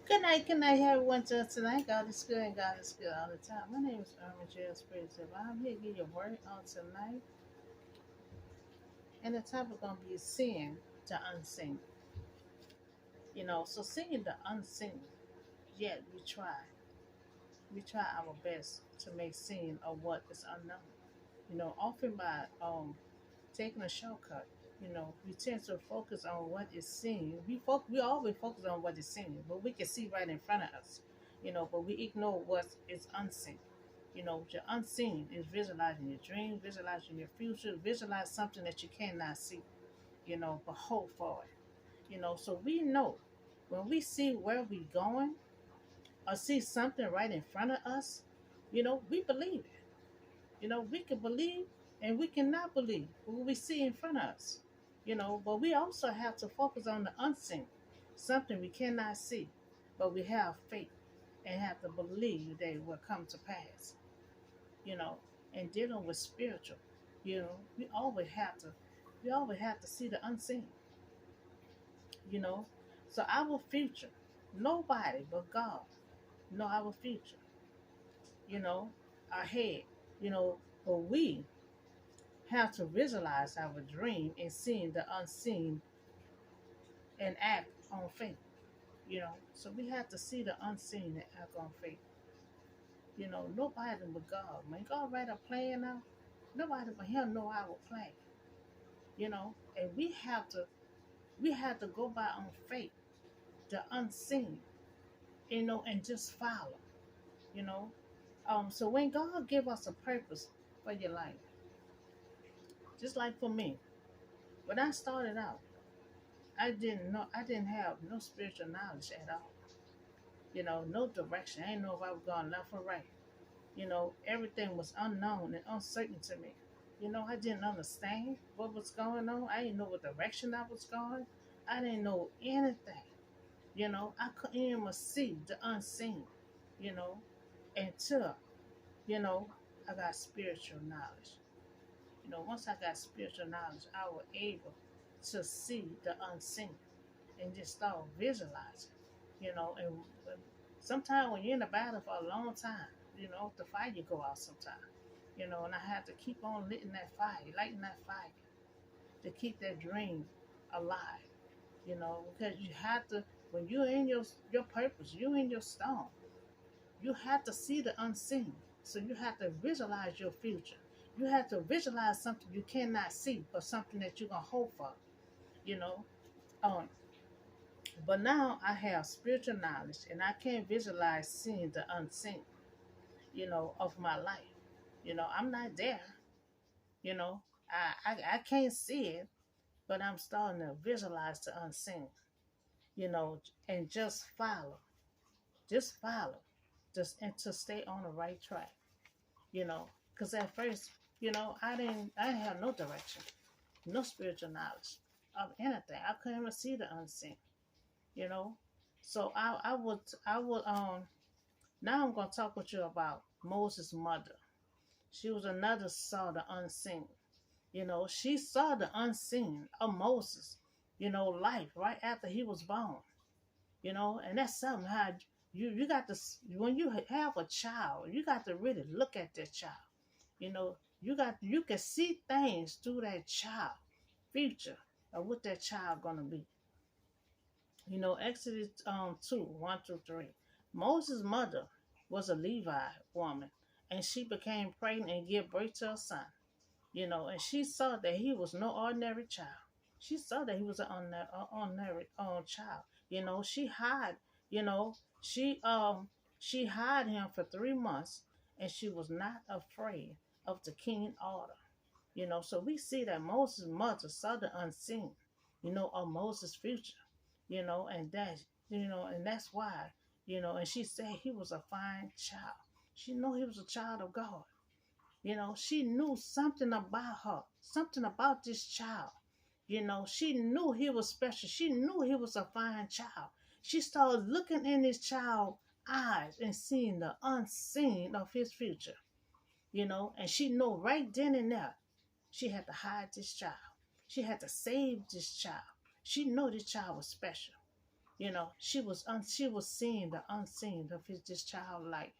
Good night, everyone. To tonight, God is good and God is good all the time. My name is Irma J. Spirit. I'm here to give you a word on tonight, and the topic gonna be seeing the unseen. So seeing the unseen, yet we try our best to make seen of what is unknown. Often by taking a shortcut. We tend to focus on what is seen. We always focus on what is seen, but we can see right in front of us. But we ignore what is unseen. Your unseen is visualizing your dreams, visualizing your future, visualize something that you cannot see. But hope for it. So we know when we see where we're going or see something right in front of us, we believe it. We can believe and we cannot believe what we see in front of us. But we also have to focus on the unseen, something we cannot see, but we have faith and have to believe that it will come to pass. You know, and dealing with spiritual, we always have to see the unseen. You know, so our future, nobody but God know our future. You know, ahead. You know, but we have to visualize our dream and seeing the unseen and act on faith. So we have to see the unseen and act on faith. Nobody but God. When God write a plan out, nobody but Him know our plan. And we have to go by on faith, the unseen. And just follow. You know. So when God give us a purpose for your life, just like for me, when I started out, I didn't have no spiritual knowledge at all. No direction. I didn't know if I was going left or right. Everything was unknown and uncertain to me. I didn't understand what was going on. I didn't know what direction I was going. I didn't know anything. I couldn't even see the unseen, you know, until, you know, I got spiritual knowledge. Once I got spiritual knowledge, I was able to see the unseen and just start visualizing, and sometimes when you're in the battle for a long time, the fire go out sometimes, and I have to keep on lighting that fire to keep that dream alive, because you have to, when you're in your purpose, you're in your storm, you have to see the unseen. So you have to visualize your future. You have to visualize something you cannot see, but something that you're going to hope for, you know. Um, but now I have spiritual knowledge and I can visualize seeing the unseen, of my life. I'm not there, you know. I can't see it, but I'm starting to visualize the unseen, and just follow. Just follow. Just and to stay on the right track, Because at first, I didn't have no direction, no spiritual knowledge of anything. I couldn't even see the unseen, you know. So I would now I'm gonna talk with you about Moses' mother. She was another saw the unseen. She saw the unseen of Moses, life right after he was born. And that's something how you got to, when you have a child, you got to really look at that child. You can see things through that child future of what that child gonna be. Exodus 2:1-3. Moses' mother was a Levite woman, and she became pregnant and gave birth to a son. And she saw that he was no ordinary child. She saw that he was an ordinary child. She hid. You know, she um she hid him for 3 months, and she was not afraid of the king order. So we see that Moses' mother saw the unseen, of Moses' future, and that's why, and she said he was a fine child. She knew he was a child of God. She knew something about her, something about this child. She knew he was special. She knew he was a fine child. She started looking in his child's eyes and seeing the unseen of his future, and she knew right then and there she had to hide this child. She had to save this child. She knew this child was special. She was seeing the unseen of this child life.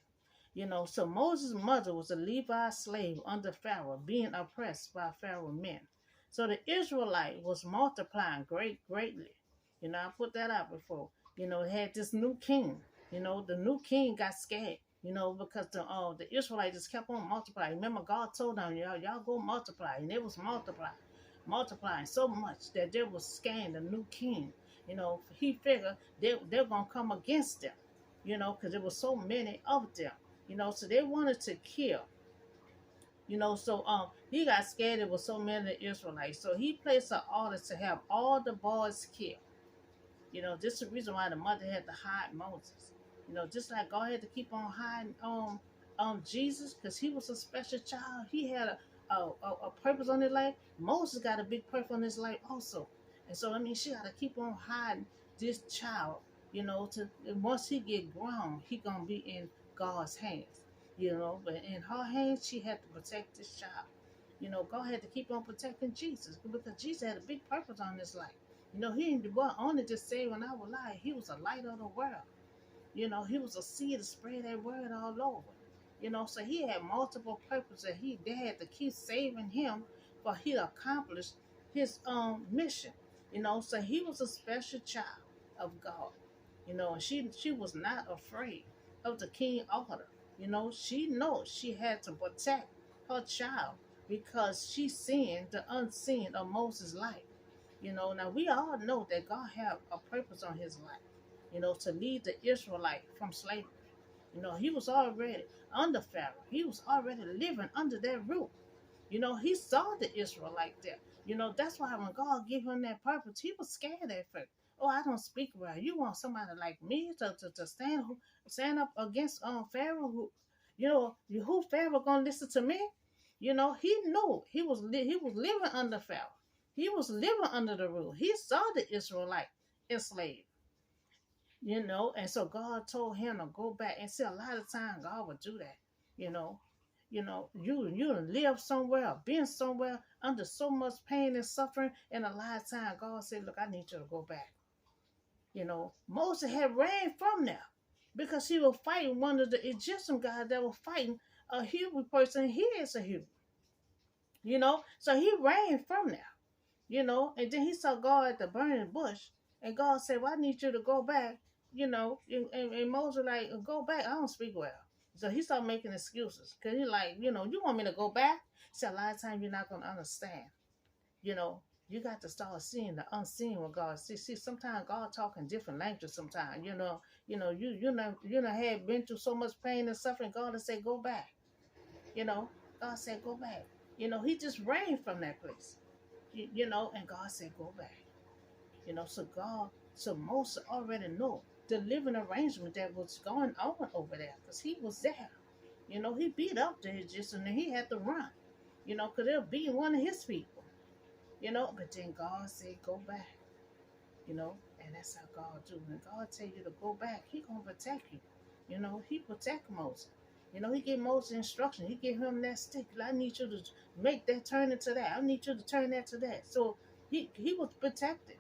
So Moses' mother was a Levi slave under Pharaoh, being oppressed by Pharaoh men. So the Israelite was multiplying greatly. I put that out before. It had this new king. The new king got scared. Because the Israelites just kept on multiplying. Remember, God told them, y'all go multiply, and it was multiplying so much that they was scaring the new king. He figured they're gonna come against them. Because there was so many of them. So they wanted to kill. So he got scared there was so many Israelites. So he placed an order to have all the boys killed. This is the reason why the mother had to hide Moses. Just like God had to keep on hiding Jesus, because he was a special child. He had a purpose on his life. Moses got a big purpose on his life also. And so she got to keep on hiding this child. To once he get grown, he gonna be in God's hands. But in her hands, she had to protect this child. God had to keep on protecting Jesus because Jesus had a big purpose on his life. He wasn't only just saving our life, he was a light of the world. He was a seed to spread that word all over. So he had multiple purposes. They had to keep saving him for he accomplished his mission. So he was a special child of God. And she was not afraid of the king order. She knows she had to protect her child because she seen the unseen of Moses' life. Now we all know that God had a purpose on his life, to lead the Israelite from slavery. He was already under Pharaoh. He was already living under that roof. He saw the Israelite there. That's why when God gave him that purpose, he was scared at first. Oh, I don't speak well. You want somebody like me to stand up against Pharaoh? Who Pharaoh gonna listen to me? He knew he was living under Pharaoh. He was living under the rule. He saw the Israelite enslaved. And so God told him to go back. And see, a lot of times God would do that. You know, you live somewhere, been somewhere under so much pain and suffering, and a lot of times God said, "Look, I need you to go back." Moses had ran from there because he was fighting one of the Egyptian guys that was fighting a Hebrew person. He is a Hebrew, so he ran from there. And then he saw God at the burning bush, and God said, "Well, I need you to go back." And Moses like, "Go back. I don't speak well." So he started making excuses because he like, "You want me to go back?" So a lot of times you're not gonna understand. You know, you got to start seeing the unseen with God. See, sometimes God talking different languages. Sometimes, you know, have been through so much pain and suffering. God will say, "Go back." You know, God said, "Go back." He just ran from that place. And God said, "Go back." So Moses already know the living arrangement that was going on over there because he was there. He beat up the Egyptian and he had to run, because they'll beat one of his people, but then God said, "Go back," and that's how God do. When God tell you to go back, he gonna protect you. He protect Moses. He gave Moses instruction. He gave him that stick. I need you to make that turn into that. I need you to turn that to that. So he was protected.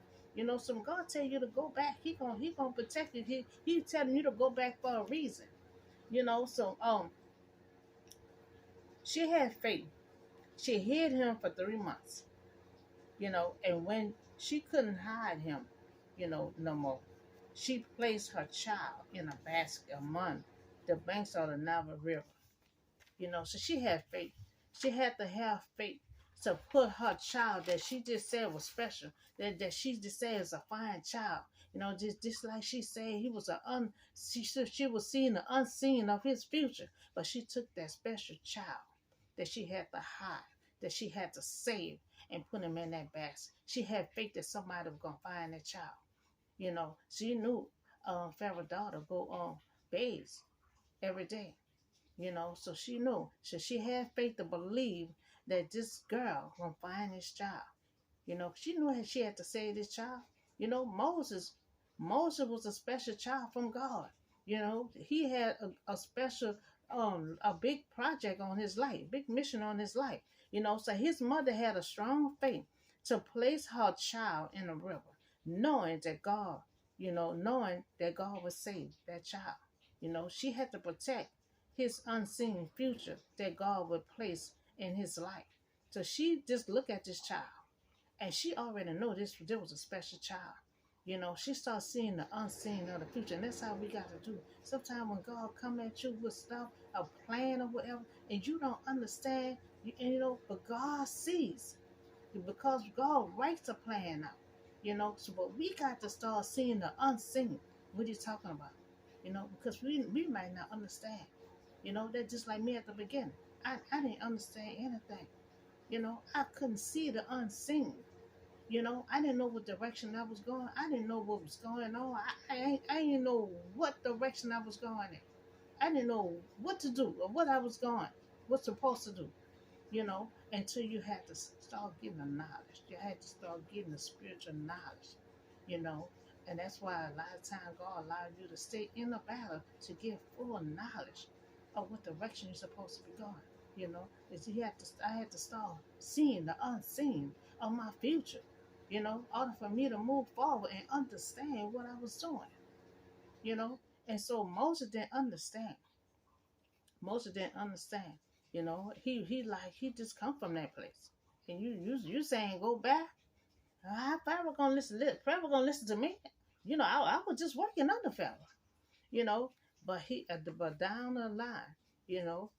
So when God tell you to go back, he gonna protect you. He telling you to go back for a reason. So she had faith. She hid him for 3 months. And when she couldn't hide him, no more, she placed her child in a basket among the banks of the Nile River. So she had faith. She had to have faith to put her child that she just said was special, that she just said is a fine child. Just like she said, he was she was seeing the unseen of his future, but she took that special child that she had to hide, that she had to save, and put him in that basket. She had faith that somebody was gonna find that child. She knew Pharaoh's daughter go on bathes every day. So she knew. So she had faith to believe that this girl gonna find this child. She knew that she had to save this child. Moses was a special child from God. He had a special a big project on his life, big mission on his life. So his mother had a strong faith to place her child in the river, knowing that God knowing that God would save that child. She had to protect his unseen future that God would place in his life. So she just looked at this child and she already knew there was a special child. She starts seeing the unseen of the future, and that's how we got to do. Sometimes when God come at you with stuff, a plan or whatever, and you don't understand, but God sees, because God writes a plan out. So but we got to start seeing the unseen. What he's talking about, because we might not understand. That just like me at the beginning. I didn't understand anything. I couldn't see the unseen. I didn't know what direction I was going. I didn't know what was going on. I didn't know what direction I was going in. I didn't know what to do or what I was going, what's supposed to do, until you had to start getting the knowledge. You had to start getting the spiritual knowledge, you know. And that's why a lot of times God allows you to stay in the battle to get full knowledge of what direction you're supposed to be going. Is I had to start seeing the unseen of my future, in order for me to move forward and understand what I was doing, you know. And so Moses didn't understand. Moses didn't understand. He just come from that place. And you saying go back? How Pharaoh gonna listen? Pharaoh gonna listen to me? I was just working under Pharaoh. You know, but down the line, you know,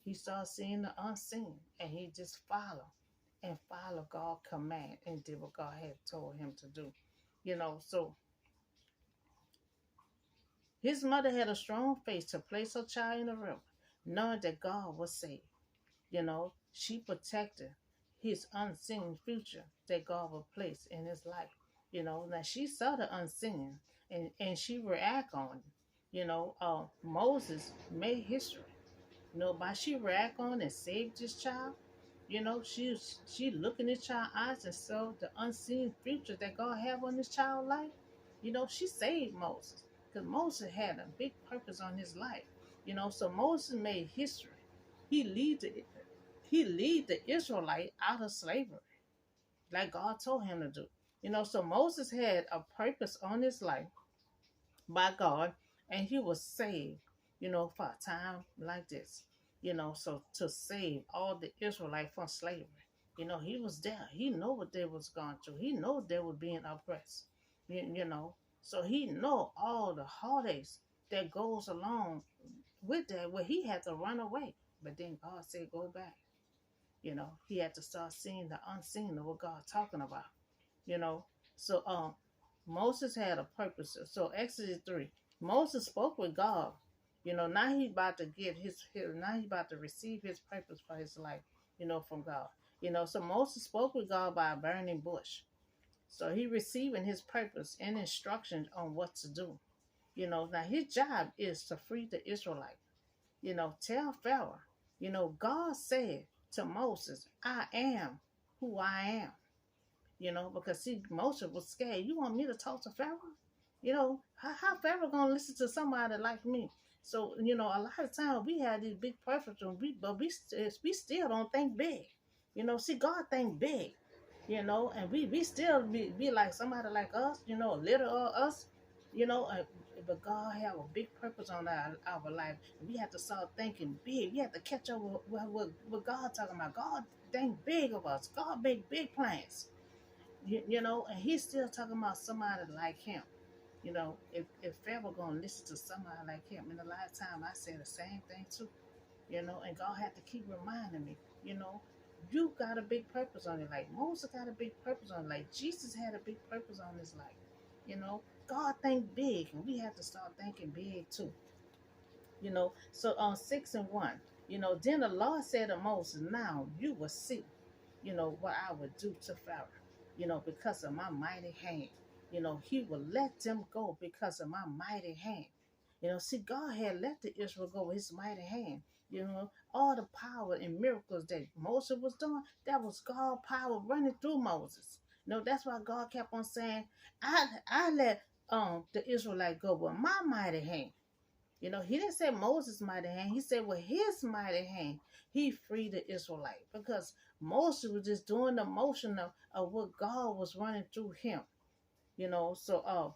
he started seeing the unseen, and he just followed God's command and did what God had told him to do. So his mother had a strong faith to place her child in the river, knowing that God was safe. She protected his unseen future that God would place in his life. Now she saw the unseen, and she react on it. Moses made history. By she react on and saved this child. She looked in this child's eyes and saw the unseen future that God have on this child's life. She saved Moses because Moses had a big purpose on his life. So Moses made history. He lead the he lead the Israelite out of slavery, like God told him to do. So Moses had a purpose on his life by God, and he was saved, for a time like this. So to save all the Israelites from slavery. He was there. He know what they was going through. He know they were being oppressed. So he know all the heartaches that goes along with that, where he had to run away. But then God said, go back. He had to start seeing the unseen of what God's talking about. You know, so Moses had a purpose. So Exodus 3, Moses spoke with God. Now he about to get now he about to receive his purpose for his life. From God. So Moses spoke with God by a burning bush. So he receiving his purpose and instructions on what to do. Now his job is to free the Israelite. Tell Pharaoh, God said to Moses, I am who I am. Because see, Moses was scared. You want me to talk to Pharaoh? How Pharaoh gonna listen to somebody like me? So, a lot of times we have these big purposes, but we still don't think big. See, God think big, and we still be like somebody like us, little us, but God have a big purpose on our life. We have to start thinking big. We have to catch up with what God talking about. God think big of us. God make big plans. And he's still talking about somebody like him. If Pharaoh gonna listen to somebody like him, in the last time I said the same thing too. And God had to keep reminding me, you got a big purpose on your life. Moses got a big purpose on his life. Jesus had a big purpose on his life. God think big, and we have to start thinking big too. So on 6:1, then the Lord said to Moses, now you will see, what I would do to Pharaoh, because of my mighty hand. He will let them go because of my mighty hand. See, God had let the Israel go with his mighty hand. All the power and miracles that Moses was doing, that was God's power running through Moses. That's why God kept on saying, I let the Israelite go with my mighty hand. He didn't say Moses' mighty hand. He said with his mighty hand, he freed the Israelite, because Moses was just doing the motion of what God was running through him. So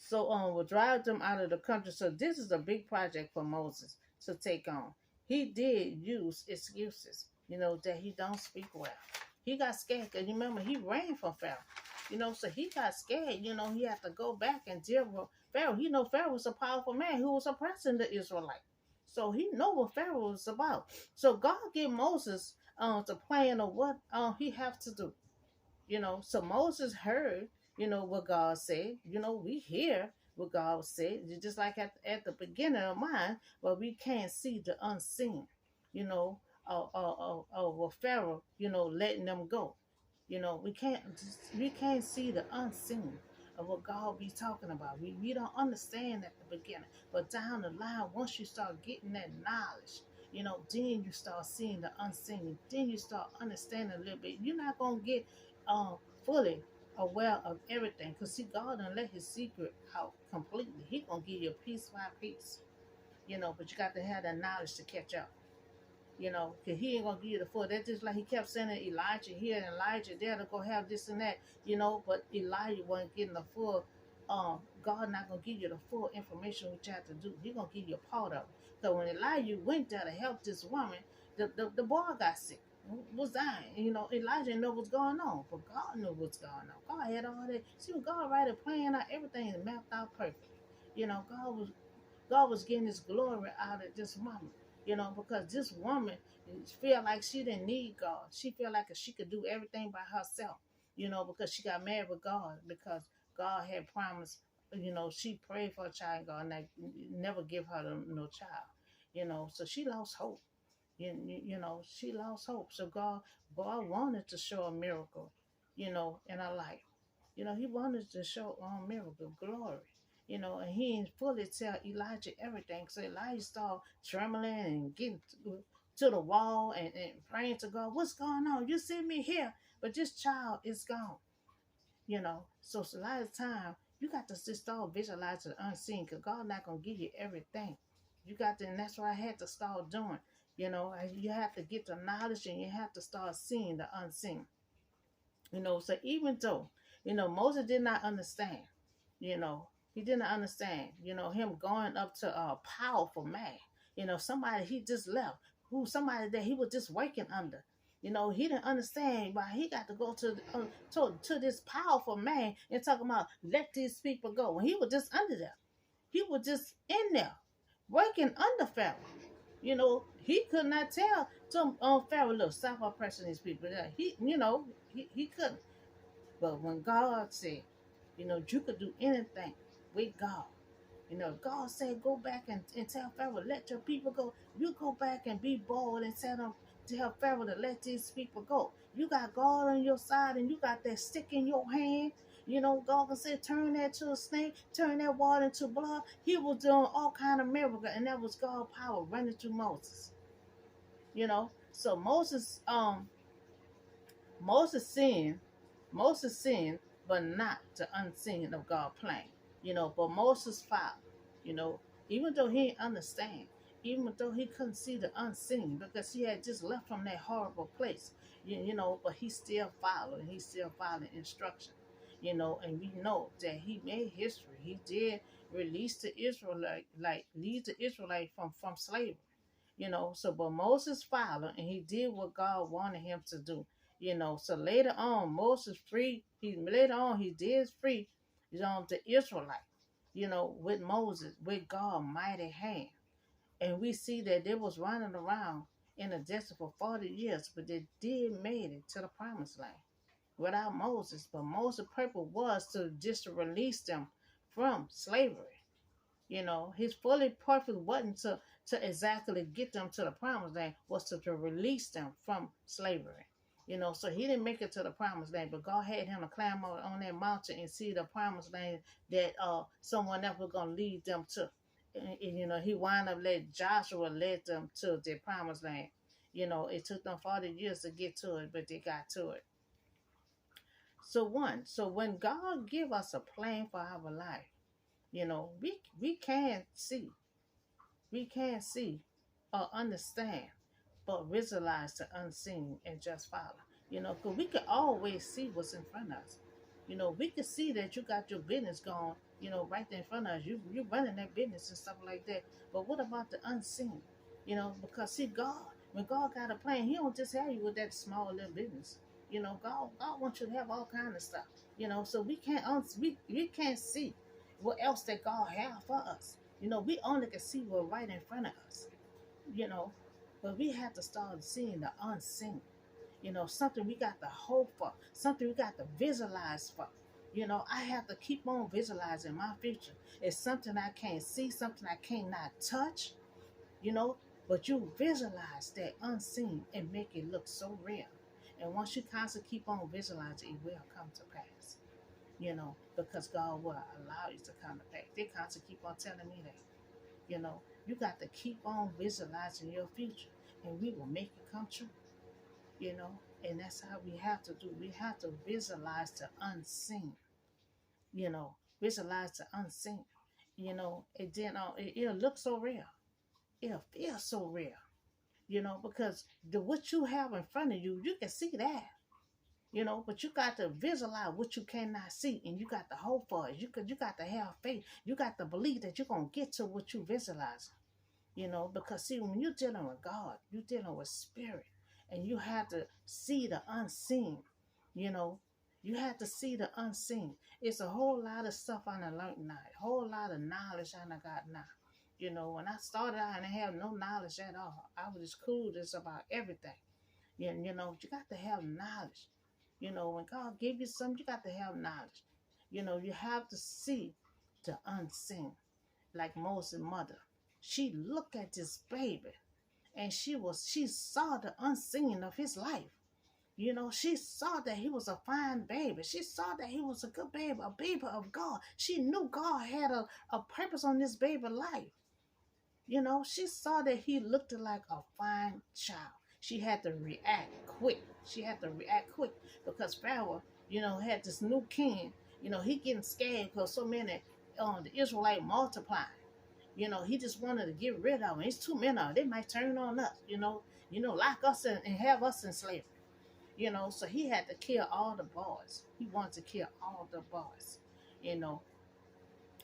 So will drive them out of the country. So this is a big project for Moses to take on. He did use excuses, that he don't speak well. He got scared because you remember he ran from Pharaoh. So he got scared. He had to go back and deal with Pharaoh. Pharaoh was a powerful man who was oppressing the Israelite. So he know what Pharaoh was about. So God gave Moses the plan of what he have to do. So Moses heard, what God said. We hear what God said, just like at the beginning of mine, but we can't see the unseen, with Pharaoh, letting them go. We can't see the unseen of what God be talking about. We don't understand at the beginning, but down the line, once you start getting that knowledge, then you start seeing the unseen. Then you start understanding a little bit. You're not gonna get fully aware of everything, because see, God done let His secret out completely. He gonna give you piece by piece, but you got to have that knowledge to catch up. Because he ain't gonna give you the full. That's just like he kept sending Elijah here and Elijah there to go have this and that, but Elijah wasn't getting the full. God not gonna give you the full information what you have to do. He gonna give you a part of it. So when Elijah went there to help this woman, the boy got sick, was dying. Elijah didn't know what's going on, but God knew what's going on. God had all that. See, when God right there playing out everything and mapped out perfect. God was getting His glory out of this woman, because this woman feel like she didn't need God. She feel like she could do everything by herself, because she got married with God, because God had promised, she prayed for a child, God never give her no child, so she lost hope. She lost hope. So God wanted to show a miracle, in her life. He wanted to show miracle glory. And he didn't fully tell Elijah everything. So Elijah started trembling and getting to the wall and praying to God, what's going on? You see me here, but this child is gone. So it's a lot of time you got to just start visualizing the unseen, because God not gonna give you everything. You got to, and that's what I had to start doing. You have to get the knowledge and you have to start seeing the unseen. So even though, Moses did not understand, you know, he didn't understand, him going up to a powerful man, somebody he just left, somebody that he was just working under. He didn't understand why he got to go to this powerful man and talk about let these people go. When he was just under there, he was just in there working under Pharaoh. He could not tell some Pharaoh, look, stop oppressing these people. He couldn't. But when God said, you could do anything with God. God said, go back and tell Pharaoh, let your people go. You go back and be bold and tell Pharaoh to let these people go. You got God on your side and you got that stick in your hand. God can say, turn that to a snake, turn that water into blood. He was doing all kind of miracles, and that was God's power running through Moses. So Moses sinned, but not the unseen of God's plan. But Moses followed. You know, even though he didn't understand, even though he couldn't see the unseen, because he had just left from that horrible place. But he still followed, and he still followed instruction. And we know that he made history. He did release the Israelite, like lead the Israelite from slavery. So but Moses followed and he did what God wanted him to do. So later on Moses free, he did free, the Israelite, with Moses, with God mighty hand. And we see that they was running around in the desert for 40 years, but they did made it to the promised land without Moses. But Moses' purpose was to release them from slavery. His fully purpose wasn't to exactly get them to the promised land, was to release them from slavery. So he didn't make it to the promised land, but God had him to climb on that mountain and see the promised land that someone else was going to lead them to. And, he wound up letting Joshua lead them to the promised land. It took them 40 years to get to it, but they got to it. So when God give us a plan for our life, we can't see. We can't see or understand, but visualize the unseen and just follow. Because we can always see what's in front of us. We can see that you got your business going, right there in front of us. You running that business and stuff like that. But what about the unseen? Because see, when God got a plan, He don't just have you with that small little business. God wants you to have all kind of stuff. So we can't see what else that God have for us. We only can see what's right in front of us. You know, but we have to start seeing the unseen. Something we got to hope for, something we got to visualize for. I have to keep on visualizing my future. It's something I can't see, something I cannot touch, you know, but you visualize that unseen and make it look so real. And once you constantly keep on visualizing, it will come to pass, because God will allow you to come to pass. They constantly keep on telling me that, you know, you got to keep on visualizing your future and we will make it come true, you know, and that's how we have to do. We have to visualize the unseen, visualize the unseen, and then it'll look so real. It'll feel so real, because what you have in front of you, you can see that, but you got to visualize what you cannot see, and you got to hope for it. You got to have faith. You got to believe that you're gonna get to what you visualize. Because see, when you're dealing with God, you're dealing with spirit, and you have to see the unseen. You know, you have to see the unseen. It's a whole lot of stuff I done learned now, a whole lot of knowledge I done got now. When I started out, I didn't have no knowledge at all. I was just cool just about everything. You got to have knowledge. When God gave you something, you got to have knowledge. You have to see the unseen. Like Moses' mother, she looked at this baby and she saw the unseen of his life. She saw that he was a fine baby. She saw that he was a good baby, a baby of God. She knew God had a purpose on this baby's life. She saw that he looked like a fine child. She had to react quick. She had to react quick because Pharaoh, had this new king. He getting scared because so many the Israelite multiplying. He just wanted to get rid of them. It's too many of them. They might turn on us. Lock us and have us in slavery. So he had to kill all the boys. He wanted to kill all the boys. You know,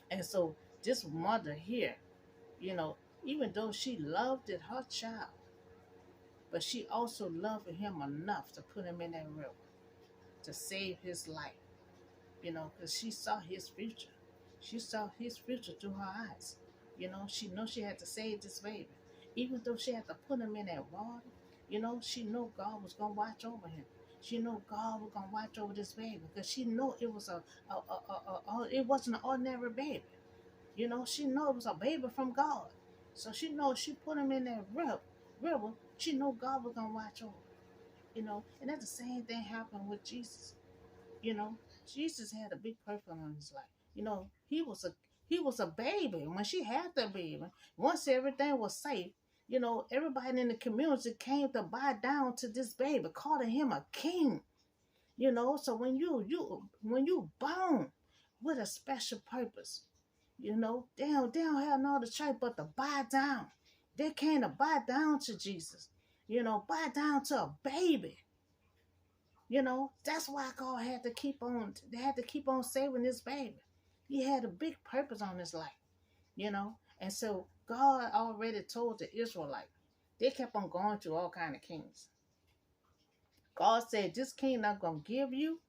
and so this mother here, you know, even though she loved it, her child, but she also loved him enough to put him in that river to save his life, because she saw his future. She saw his future through her eyes. She knew she had to save this baby. Even though she had to put him in that water, she knew God was going to watch over him. She knew God was going to watch over this baby because she knew it was it wasn't an ordinary baby. She knew it was a baby from God. So she knows she put him in that river. She knew God was going to watch over. And that's the same thing happened with Jesus. You know, Jesus had a big purpose on his life. He was a baby when she had the baby. Once everything was safe, everybody in the community came to bow down to this baby, calling him a king. So when you born with a special purpose, they don't have no other choice but to bow down. They came to bow down to Jesus. Bow down to a baby. That's why God had to keep on. They had to keep on saving this baby. He had a big purpose on his life. And so God already told the Israelites. They kept on going through all kind of kings. God said, "This king I'm gonna give you.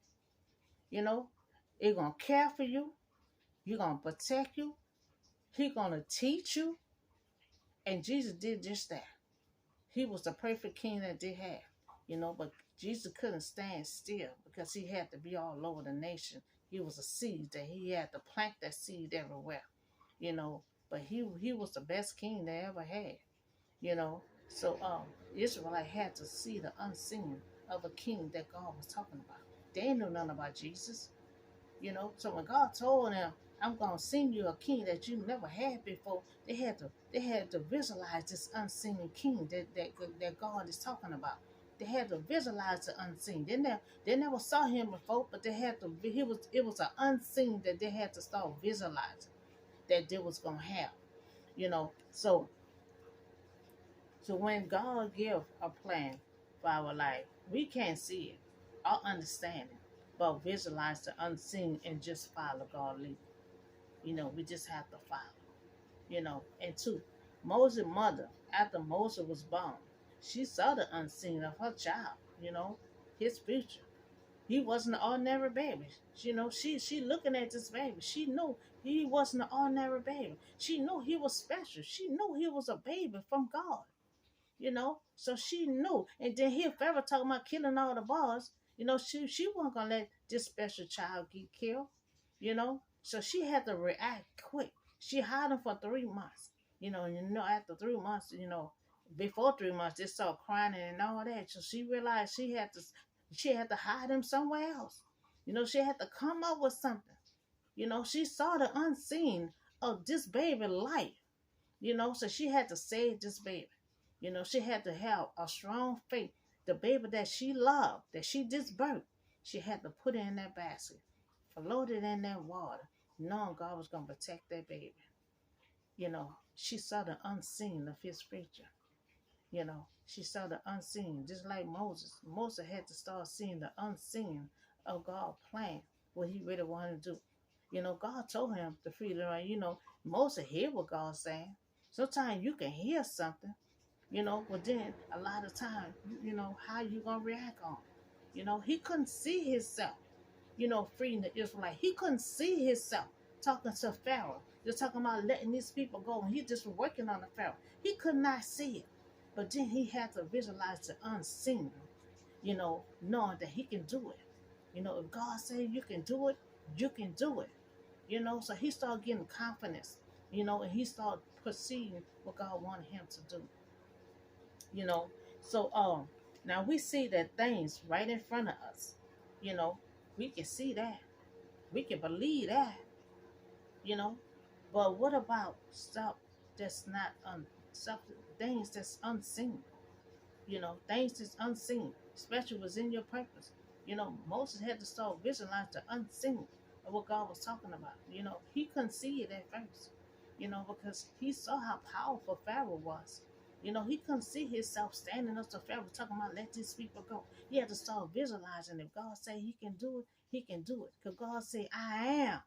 It's gonna care for you. He's gonna protect you. He's gonna teach you." And Jesus did just that. He was the perfect king that they had. But Jesus couldn't stand still because he had to be all over the nation. He was a seed that he had to plant that seed everywhere, but he was the best king they ever had, you know. So Israelite had to see the unseen of a king that God was talking about. They knew nothing about Jesus, So when God told them, "I'm gonna send you a king that you never had before," they had to visualize this unseen king that God is talking about. They had to visualize the unseen. They never saw him before, but they had to. It was an unseen that they had to start visualizing that they was gonna have. So when God give a plan for our life, we can't see it or understand it, but visualize the unseen and just follow God lead. We just have to follow. And two, Moses' mother, after Moses was born, she saw the unseen of her child, his future. He wasn't an ordinary baby. She looking at this baby. She knew he wasn't an ordinary baby. She knew he was special. She knew he was a baby from God. So she knew. And then he forever talking about killing all the boys. She wasn't gonna let this special child get killed. So she had to react quick. She hid him for 3 months. After 3 months, before 3 months, they started crying and all that. So she realized she had to hide him somewhere else. She had to come up with something. She saw the unseen of this baby life. So she had to save this baby. She had to have a strong faith. The baby that she loved, that she just birthed, she had to put it in that basket, float it in that water, knowing God was going to protect that baby. She saw the unseen of his future. She saw the unseen, just like Moses. Moses had to start seeing the unseen of God's plan, what he really wanted to do. God told him to free the right. Moses hear what God's saying. Sometimes you can hear something, but then a lot of time, how you gonna react on it? He couldn't see himself, freeing the Israelite. He couldn't see himself talking to Pharaoh. Just talking about letting these people go, and he just working on the Pharaoh. He could not see it. But then he had to visualize the unseen, knowing that he can do it. If God said you can do it, you can do it. So he started getting confidence, and he started perceiving what God wanted him to do. you know. So now we see that things right in front of us. You know, we can see that. We can believe that, you know. But what about stuff that's not stuff things that's unseen? Things that's unseen, especially was in your purpose. Moses had to start visualizing the unseen of what God was talking about. He couldn't see it at first, because he saw how powerful Pharaoh was. He couldn't see himself standing up to Pharaoh talking about let these people go. He had to start visualizing if God said he can do it, he can do it. Because God said, I am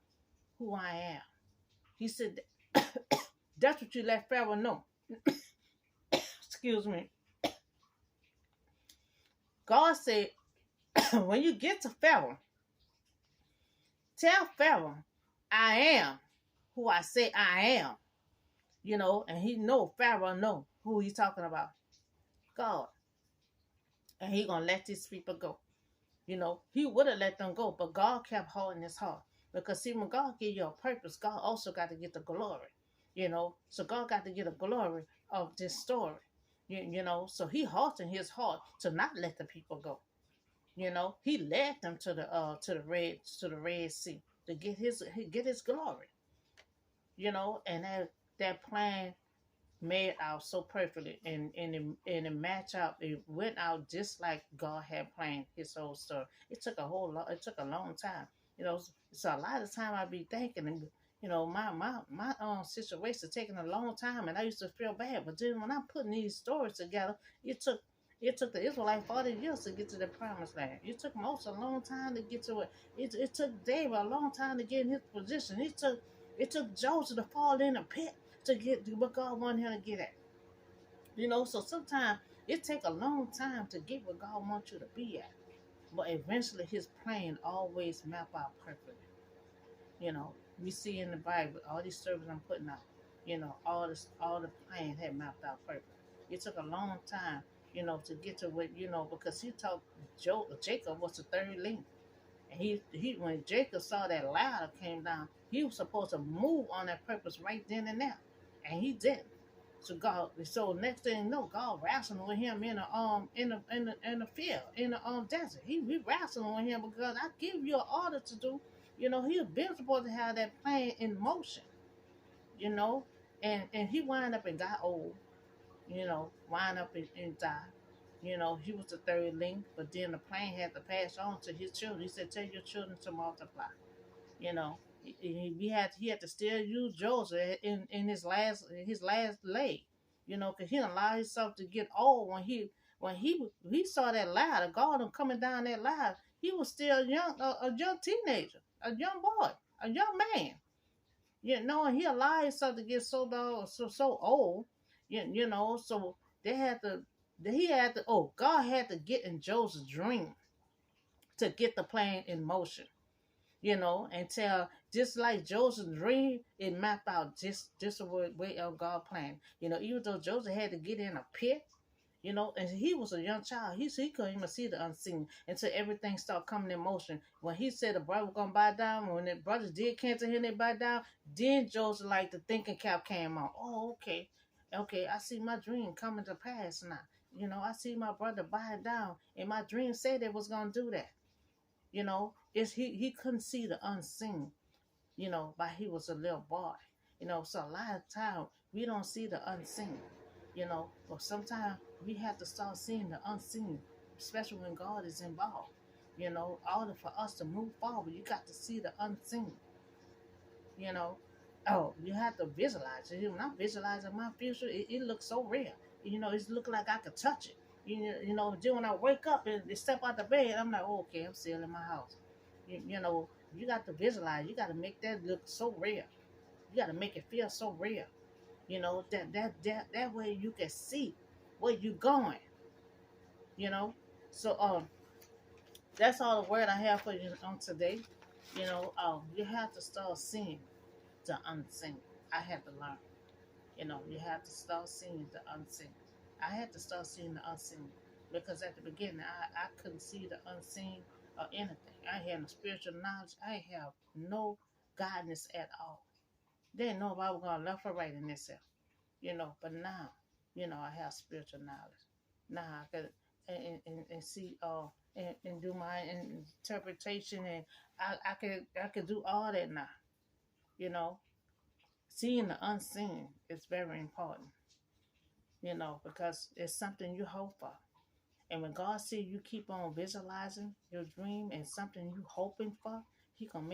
who I am. He said, that's what you let Pharaoh know. Excuse me. God said, when you get to Pharaoh, tell Pharaoh, I am who I say I am. And he know, Pharaoh know who he's talking about. God. And he gonna let these people go. He would have let them go, but God kept holding his heart. Because see, when God give you a purpose, God also got to get the glory. So God got to get the glory of this story. So he halted his heart to not let the people go. He led them to the Red Sea to get his glory. And that plan made out so perfectly, and it matched out. It went out just like God had planned his whole story. It took a long time. So a lot of time I be thinking, and my situation taking a long time, and I used to feel bad. But then when I'm putting these stories together, it took the Israelites 40 years to get to the promised land. It took Moses a long time to get to it. It took David a long time to get in his position. It took Joseph to fall in a pit to get to what God wanted him to get at. So sometimes it takes a long time to get where God wants you to be at. But eventually his plan always map out perfectly. We see in the Bible, all these stories I'm putting out, all the plans had mapped out perfectly. It took a long time, to get to what, because he told Jacob was the third link. And he when Jacob saw that ladder came down, he was supposed to move on that purpose right then and there. And he didn't. So next thing you know, God wrestling with him in the field, in the desert. He wrestling with him because I give you an order to do. He was been supposed to have that plan in motion. You know, and he wind up and got old. Wind up and died. He was the third link, but then the plan had to pass on to his children. He said, "Tell your children to multiply." You know, he had to still use Joseph in his last leg. Because he didn't allow himself to get old when he saw that ladder, God coming down that ladder. He was still young, a young teenager, a young boy, a young man. You know, and he allowed himself to get so old. You know, so they had to he had to God had to get in Joseph's dream to get the plan in motion, you know, and tell just like Joseph's dream, it mapped out just the way of God planned. You know, even though Joseph had to get in a pit, you know, and he was a young child. He couldn't even see the unseen until everything started coming in motion. When he said the brother was gonna buy down, when the brothers did cancel him, they buy down. Then Joseph, like the thinking cap came on. Oh, okay, okay, I see my dream coming to pass now. You know, I see my brother buy down, and my dream said it was gonna do that. You know, it's he couldn't see the unseen. You know, but he was a little boy. You know, so a lot of time we don't see the unseen. You know, but sometimes we have to start seeing the unseen, especially when God is involved. You know, in order for us to move forward, you got to see the unseen. You know, oh, you have to visualize it. When I'm visualizing my future, it looks so real. You know, it's looking like I could touch it. You know, then when I wake up and step out the bed, I'm like, oh, okay, I'm still in my house. You know, you got to visualize. You got to make that look so real. You got to make it feel so real. You know, that way you can see where you going. You know, so that's all the word I have for you on today. You know, you have to start seeing the unseen. I had to learn. You know, you have to start seeing the unseen. I had to start seeing the unseen because at the beginning I couldn't see the unseen or anything. I had no spiritual knowledge. I have no guidance at all. Didn't know if I was going left or right in this. You know, but now, you know, I have spiritual knowledge. Now I could and see and do my interpretation, and I could do all that now. You know, seeing the unseen is very important. You know, because it's something you hope for. And when God see you keep on visualizing your dream and something you hoping for, He gonna make